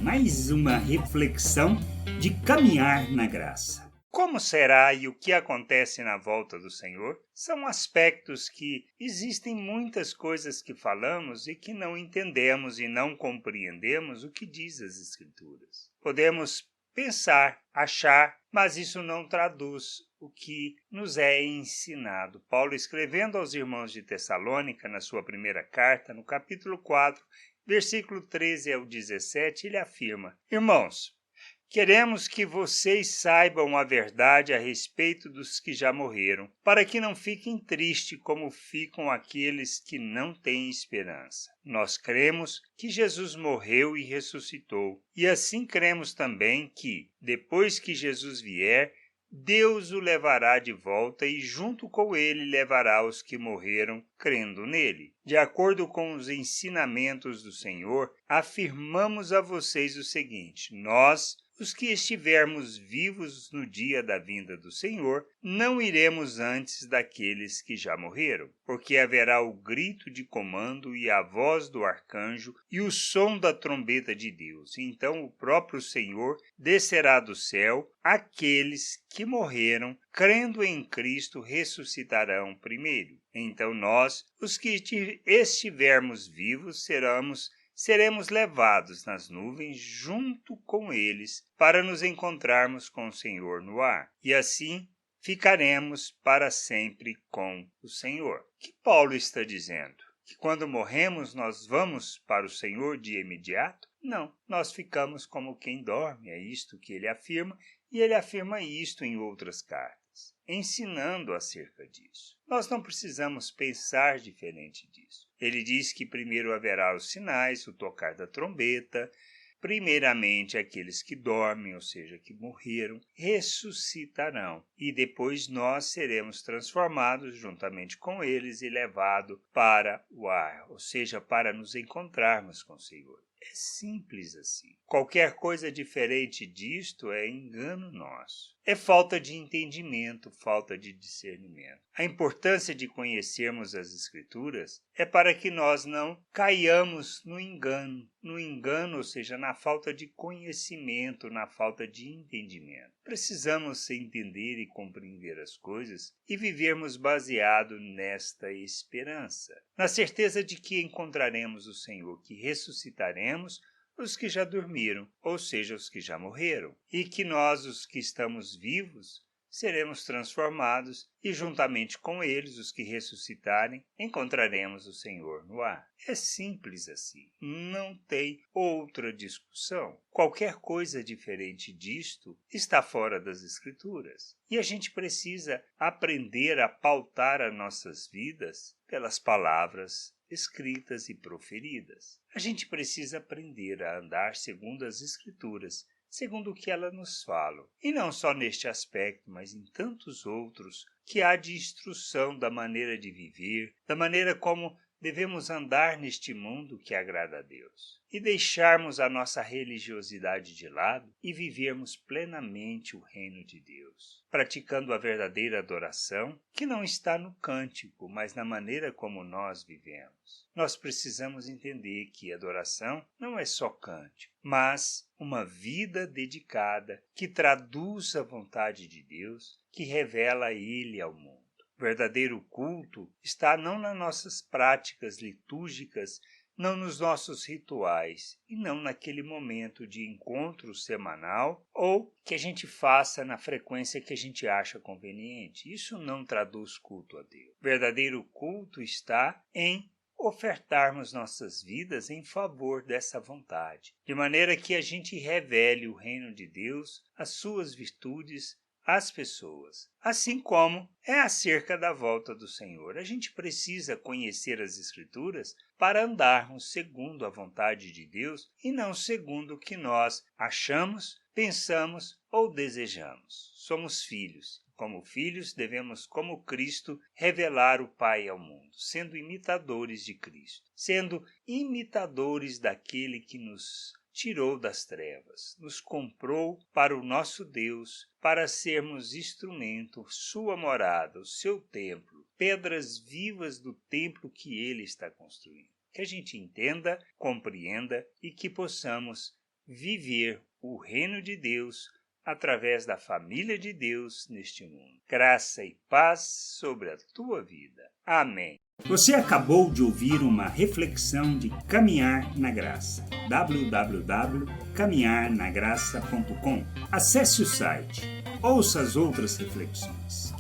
mais uma reflexão de caminhar na graça. Como será e o que acontece na volta do Senhor? São aspectos que existem muitas coisas que falamos e que não entendemos e não compreendemos o que diz as Escrituras. Podemos pensar, achar, mas isso não traduz o que nos é ensinado. Paulo, escrevendo aos irmãos de Tessalônica, na sua primeira carta, no capítulo 4, versículo 13 ao 17, ele afirma: Irmãos, queremos que vocês saibam a verdade a respeito dos que já morreram, para que não fiquem tristes como ficam aqueles que não têm esperança. Nós cremos que Jesus morreu e ressuscitou, e assim cremos também que, depois que Jesus vier, Deus o levará de volta e junto com ele levará os que morreram crendo nele. De acordo com os ensinamentos do Senhor, afirmamos a vocês o seguinte: nós, os que estivermos vivos no dia da vinda do Senhor, não iremos antes daqueles que já morreram, porque haverá o grito de comando e a voz do arcanjo e o som da trombeta de Deus. Então o próprio Senhor descerá do céu, aqueles que morreram, crendo em Cristo, ressuscitarão primeiro. Então nós, os que estivermos vivos, seremos levados nas nuvens junto com eles para nos encontrarmos com o Senhor no ar. E assim ficaremos para sempre com o Senhor. O que Paulo está dizendo? Que quando morremos nós vamos para o Senhor de imediato? Não, nós ficamos como quem dorme, é isto que ele afirma, e ele afirma isto em outras cartas, ensinando acerca disso. Nós não precisamos pensar diferente disso. Ele diz que primeiro haverá os sinais, o tocar da trombeta, primeiramente aqueles que dormem, ou seja, que morreram, ressuscitarão, e depois nós seremos transformados juntamente com eles e levados para o ar, ou seja, para nos encontrarmos com o Senhor. É simples assim. Qualquer coisa diferente disto é engano nosso. É falta de entendimento, falta de discernimento. A importância de conhecermos as Escrituras é para que nós não caiamos no engano, ou seja, na falta de conhecimento, na falta de entendimento. Precisamos entender e compreender as coisas e vivermos baseado nesta esperança, na certeza de que encontraremos o Senhor, que ressuscitaremos os que já dormiram, ou seja, os que já morreram, e que nós, os que estamos vivos, seremos transformados e juntamente com eles, os que ressuscitarem, encontraremos o Senhor no ar. É simples assim, não tem outra discussão. Qualquer coisa diferente disto está fora das Escrituras. E a gente precisa aprender a pautar as nossas vidas pelas palavras escritas e proferidas. A gente precisa aprender a andar segundo as Escrituras, segundo o que elas nos falam. E não só neste aspecto, mas em tantos outros que há de instrução da maneira de viver, da maneira como devemos andar neste mundo que agrada a Deus. E deixarmos a nossa religiosidade de lado e vivermos plenamente o reino de Deus, praticando a verdadeira adoração, que não está no cântico, mas na maneira como nós vivemos. Nós precisamos entender que adoração não é só cântico, mas uma vida dedicada que traduz a vontade de Deus, que revela Ele ao mundo. O verdadeiro culto está não nas nossas práticas litúrgicas, não nos nossos rituais, e não naquele momento de encontro semanal ou que a gente faça na frequência que a gente acha conveniente. Isso não traduz culto a Deus. O verdadeiro culto está em ofertarmos nossas vidas em favor dessa vontade, de maneira que a gente revele o reino de Deus, as suas virtudes, às pessoas, assim como é acerca da volta do Senhor. A gente precisa conhecer as Escrituras para andarmos segundo a vontade de Deus e não segundo o que nós achamos, pensamos ou desejamos. Somos filhos. Como filhos, devemos, como Cristo, revelar o Pai ao mundo, sendo imitadores de Cristo, sendo imitadores daquele que nos tirou das trevas, nos comprou para o nosso Deus, para sermos instrumento, sua morada, o seu templo, pedras vivas do templo que ele está construindo. Que a gente entenda, compreenda e que possamos viver o reino de Deus através da família de Deus neste mundo. Graça e paz sobre a tua vida. Amém. Você acabou de ouvir uma reflexão de Caminhar na Graça. www.caminharnagraça.com. Acesse o site. Ouça as outras reflexões.